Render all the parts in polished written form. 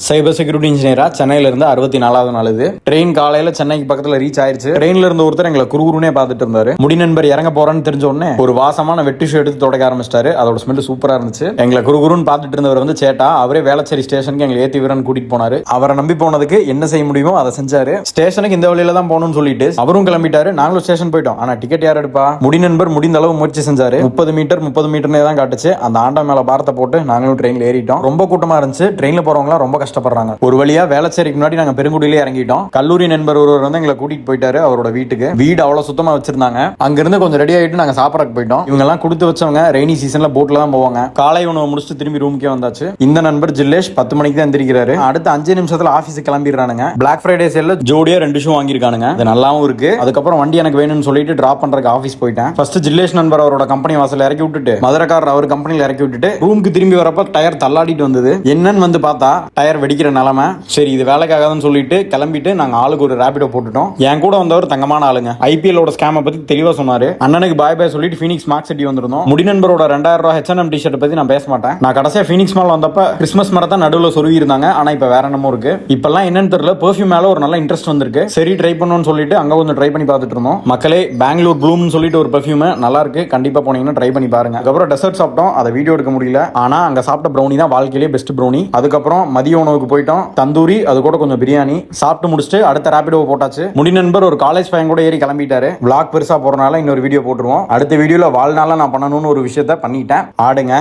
Cyber security இன்ஜினியரா சென்னையில இருந்து 64வது நாள் இது. ட்ரெயின் காலையில சென்னைக்கு பக்கத்துல ரீச் ஆயிருச்சு. ட்ரெயின்ல இருந்த ஒருத்தர் எங்களை குறுகுறுனே பார்த்துட்டு இருந்தாரு. முடி நண்பர் இறங்க போறேன்னு தெரிஞ்ச உடனே ஒரு வாசமான வெட்டிஷு எடுத்து தொடக்க ஆரம்பிச்சிட்டாரு. அதோட ஸ்மெல் சூப்பரா இருந்துச்சு. எங்களை குறுகுறுன்னு பார்த்துட்டு இருந்தவர் வந்து சேட்டா அவரே வேளச்சேரி ஸ்டேஷனுக்கு எங்களை ஏத்தி வீரன் கூட்டிட்டு போனாரு. அவரை நம்பி போனதுக்கு என்ன செய்ய முடியுமோ அதை செஞ்சாரு. ஸ்டேஷனுக்கு இந்த வழியில தான் போகணும்னு சொல்லிட்டு அவரும் கிளம்பிட்டாரு. நாங்களும் ஸ்டேஷன் போயிட்டோம். ஆனா டிக்கெட் யார் எடுப்பா? முடி நண்பர் முடிந்த அளவு முயற்சி செஞ்சாரு. 30 மீட்டர்னே தான் காட்டுச்சு. அந்த ஆண்டா மேல பாரத்தை போட்டு நாங்களும் ட்ரெயின்ல ஏறிட்டோம். ரொம்ப கூட்டமா இருந்துச்சு. ட்ரெயின்ல போறவங்க ரொம்ப கஷ்டப்படுறாங்க. ஒரு வழியா வேளச்சேரிக்கு முன்னாடி நாங்க பெருங்குடியிலே இறங்கிட்டோம். கல்லூரி நண்பர் ஒருவர் வந்து எங்களை கூட்டிட்டு போயிட்டாரு அவரோட வீட்டுக்கு. வீடு அவ்வளவு சுத்தமா வச்சிருந்தாங்க. அங்க இருந்து கொஞ்சம் ரெடி ஆயிட்டு நாங்க சாப்பிடறதுக்கு போயிட்டோம். இவங்க எல்லாம் கொடுத்து வச்சவங்க ரெய்னி சீசன்ல போட்ல தான் போவாங்க. காலை உணவு முடிச்சுட்டு திரும்பி ரூமுக்கே வந்தாச்சு. இந்த நண்பர் ஜில்லேஷ் 10 மணிக்கு தான் எந்திரிக்கிறாரு. அடுத்த 5 நிமிஷத்துல ஆபீஸ் கிளம்பிடுறானுங்க. பிளாக் ஃப்ரைடே சேல்ல ஜோடியா 2 ஷூ வாங்கியிருக்கானுங்க. அது நல்லாவும் இருக்கு. அதுக்கப்புறம் வண்டி எனக்கு வேணும்னு சொல்லிட்டு டிராப் பண்றதுக்கு ஆபீஸ் போயிட்டேன். ஃபர்ஸ்ட் ஜில்லேஷ் நண்பர் அவரோட கம்பெனி வாசல்ல இறக்கி விட்டுட்டு மதுரக்காரர் அவர் கம்பெனில இறக்கி விட்டுட்டு ரூமுக்கு திரும்பி வரப்ப டயர் தள்ளாடிட்டு வந்தது. என்னன்னு வந்து பார்த்தா டயர் வெடிக்கிற நிலைமை. சரி இது வேலைக்காகன்னு சொல்லிட்டு கிளம்பிட்டு நாங்க ஆளுக்கு ஒரு ரேபிடோ போட்டுட்டோம். என் கூட வந்தவர் தங்கமான ஆளுங்க. ஐபிஎல்லோட ஸ்கேமை பத்தி தெளிவா சொன்னாரு. அண்ணனுக்கு பாய் பாய் சொல்லிட்டு ஃபீனிக்ஸ் மார்க் சிட்டி வந்திருந்தோம். முடி நண்பரோட 2000 ரூபாய் H&M டிஷர்ட் பத்தி நான் பேச மாட்டேன். நான் கடைசியா ஃபீனிக்ஸ் மால் வந்தப்ப கிறிஸ்மஸ் மரத்தை நடுவில் சொருவி இருந்தாங்க. ஆனா இப்ப வேற என்னமோ இருக்கு. இப்பெல்லாம் என்னன்னு தெரியல. பெர்ஃபியூம் மேல ஒரு நல்ல இன்ட்ரெஸ்ட் வந்திருக்கு. சரி ட்ரை பண்ணணும்னு சொல்லிட்டு அங்க கொஞ்சம் ட்ரை பண்ணி பார்த்துட்டு இருந்தோம். மக்களே பெங்களூர் ப்ளூம்னு சொல்லிட்டு ஒரு பெர்ஃபியூம் நல்லா இருக்கு. கண்டிப்பா போனீங்கன்னா ட்ரை பண்ணி பாருங்க. அதுக்கப்புறம் டெசர்ட் சாப்பிட்டோம். அதை வீடியோ எடுக்க முடியல. ஆனா அங்க சாப்பிட்ட ப்ரௌனி தான் வாழ்க்கையிலேயே பெஸ்ட் ப்ரௌனி. அதுக்கப்புறம் மதிய உணவுக்கு போயிட்டோம். தந்தூரி அது கூட கொஞ்சம் பிரியாணி சாப்பிட்டு முடிச்சுட்டு அடுத்த ரேபிடோ போட்டாச்சு. முடி நண்பர் ஒரு காலேஜ் பையன் கூட ஏறி கிளம்பிட்டாரு. விளாக் பெருசா போறனால இன்னொரு வீடியோ போட்டுருவோம். அடுத்த வீடியோல வாழ்நாள நான் பண்ணணும்னு ஒரு விஷயத்த பண்ணிட்டேன். ஆடுங்க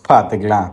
பாத்துக்கலாம்.